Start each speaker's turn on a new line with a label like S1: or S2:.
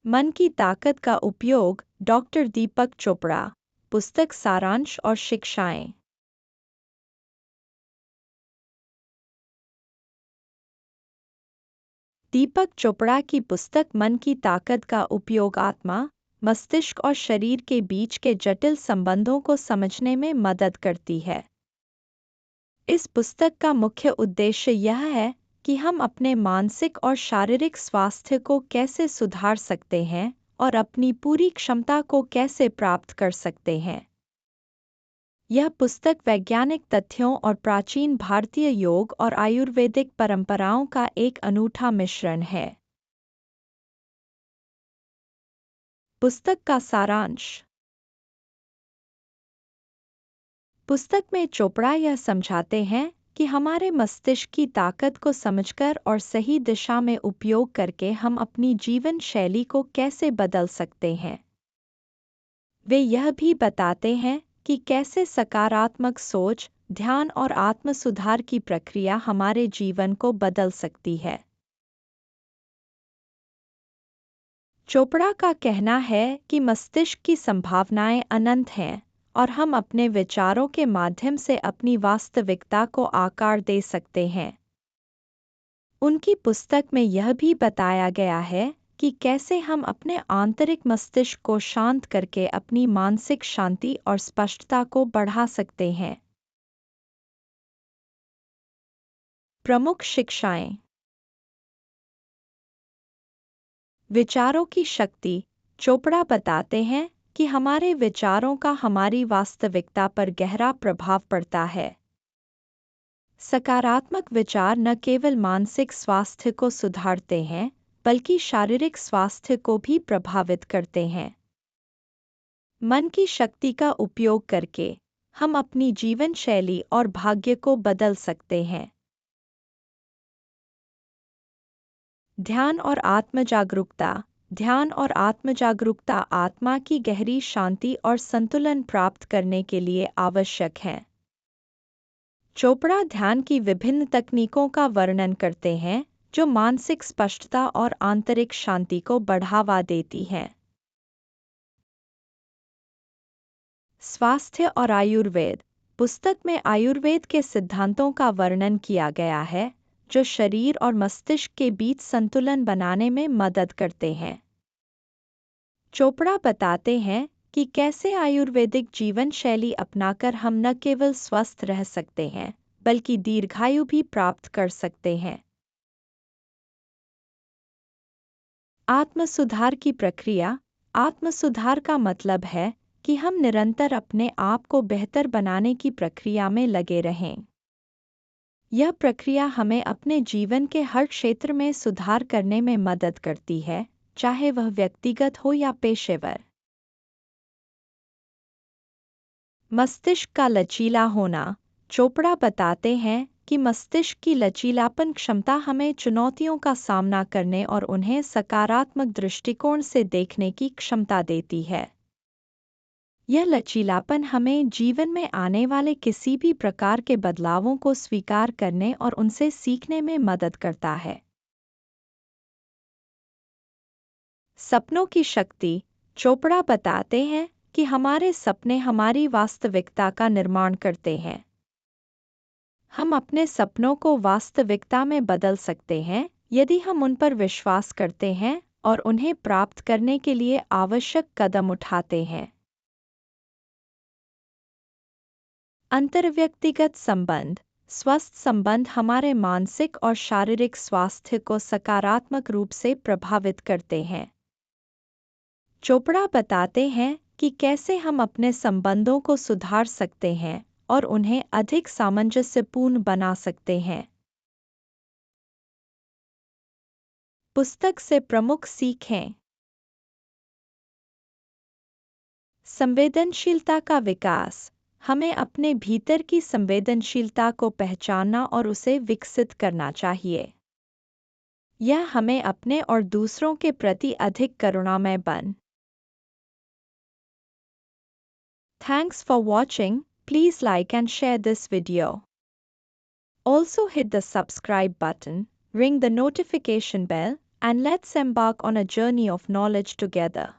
S1: मन की ताकत का उपयोग, डॉक्टर दीपक चोपड़ा। पुस्तक सारांश और शिक्षाएं। दीपक चोपड़ा की पुस्तक मन की ताकत का उपयोग आत्मा, मस्तिष्क और शरीर के बीच के जटिल संबंधों को समझने में मदद करती है। इस पुस्तक का मुख्य उद्देश्य यह है कि हम अपने मानसिक और शारीरिक स्वास्थ्य को कैसे सुधार सकते हैं और अपनी पूरी क्षमता को कैसे प्राप्त कर सकते हैं। यह पुस्तक वैज्ञानिक तथ्यों और प्राचीन भारतीय योग और आयुर्वेदिक परंपराओं का एक अनूठा मिश्रण है। पुस्तक का सारांश। पुस्तक में चोपड़ा यह समझाते हैं कि हमारे मस्तिष्क की ताकत को समझकर और सही दिशा में उपयोग करके हम अपनी जीवन शैली को कैसे बदल सकते हैं। वे यह भी बताते हैं कि कैसे सकारात्मक सोच, ध्यान और आत्म सुधार की प्रक्रिया हमारे जीवन को बदल सकती है। चोपड़ा का कहना है कि मस्तिष्क की संभावनाएं अनंत हैं और हम अपने विचारों के माध्यम से अपनी वास्तविकता को आकार दे सकते हैं। उनकी पुस्तक में यह भी बताया गया है कि कैसे हम अपने आंतरिक मस्तिष्क को शांत करके अपनी मानसिक शांति और स्पष्टता को बढ़ा सकते हैं। प्रमुख शिक्षाएं। विचारों की शक्ति। चोपड़ा बताते हैं कि हमारे विचारों का हमारी वास्तविकता पर गहरा प्रभाव पड़ता है। सकारात्मक विचार न केवल मानसिक स्वास्थ्य को सुधारते हैं, बल्कि शारीरिक स्वास्थ्य को भी प्रभावित करते हैं। मन की शक्ति का उपयोग करके हम अपनी जीवन शैली और भाग्य को बदल सकते हैं। ध्यान और आत्म जागरूकता। ध्यान और आत्म जागरूकता आत्मा की गहरी शांति और संतुलन प्राप्त करने के लिए आवश्यक है। चोपड़ा ध्यान की विभिन्न तकनीकों का वर्णन करते हैं जो मानसिक स्पष्टता और आंतरिक शांति को बढ़ावा देती हैं। स्वास्थ्य और आयुर्वेद। पुस्तक में आयुर्वेद के सिद्धांतों का वर्णन किया गया है जो शरीर और मस्तिष्क के बीच संतुलन बनाने में मदद करते हैं। चोपड़ा बताते हैं कि कैसे आयुर्वेदिक जीवन शैली अपनाकर हम न केवल स्वस्थ रह सकते हैं, बल्कि दीर्घायु भी प्राप्त कर सकते हैं। आत्म सुधार की प्रक्रिया। आत्म सुधार का मतलब है कि हम निरंतर अपने आप को बेहतर बनाने की प्रक्रिया में लगे रहें। यह प्रक्रिया हमें अपने जीवन के हर क्षेत्र में सुधार करने में मदद करती है, चाहे वह व्यक्तिगत हो या पेशेवर। मस्तिष्क का लचीला होना। चोपड़ा बताते हैं कि मस्तिष्क की लचीलापन क्षमता हमें चुनौतियों का सामना करने और उन्हें सकारात्मक दृष्टिकोण से देखने की क्षमता देती है। यह लचीलापन हमें जीवन में आने वाले किसी भी प्रकार के बदलावों को स्वीकार करने और उनसे सीखने में मदद करता है। सपनों की शक्ति। चोपड़ा बताते हैं कि हमारे सपने हमारी वास्तविकता का निर्माण करते हैं। हम अपने सपनों को वास्तविकता में बदल सकते हैं यदि हम उन पर विश्वास करते हैं और उन्हें प्राप्त करने के लिए आवश्यक कदम उठाते हैं। अंतर्व्यक्तिगत संबंध। स्वस्थ संबंध हमारे मानसिक और शारीरिक स्वास्थ्य को सकारात्मक रूप से प्रभावित करते हैं। चोपड़ा बताते हैं कि कैसे हम अपने संबंधों को सुधार सकते हैं और उन्हें अधिक सामंजस्यपूर्ण बना सकते हैं। पुस्तक से प्रमुख सीखें। संवेदनशीलता का विकास। हमें अपने भीतर की संवेदनशीलता को पहचानना और उसे विकसित करना चाहिए। यह हमें अपने और दूसरों के प्रति अधिक करुणामय बन। Thanks for watching. Please like and share this video. Also hit the subscribe button, ring the notification bell and let's embark on a journey of knowledge together.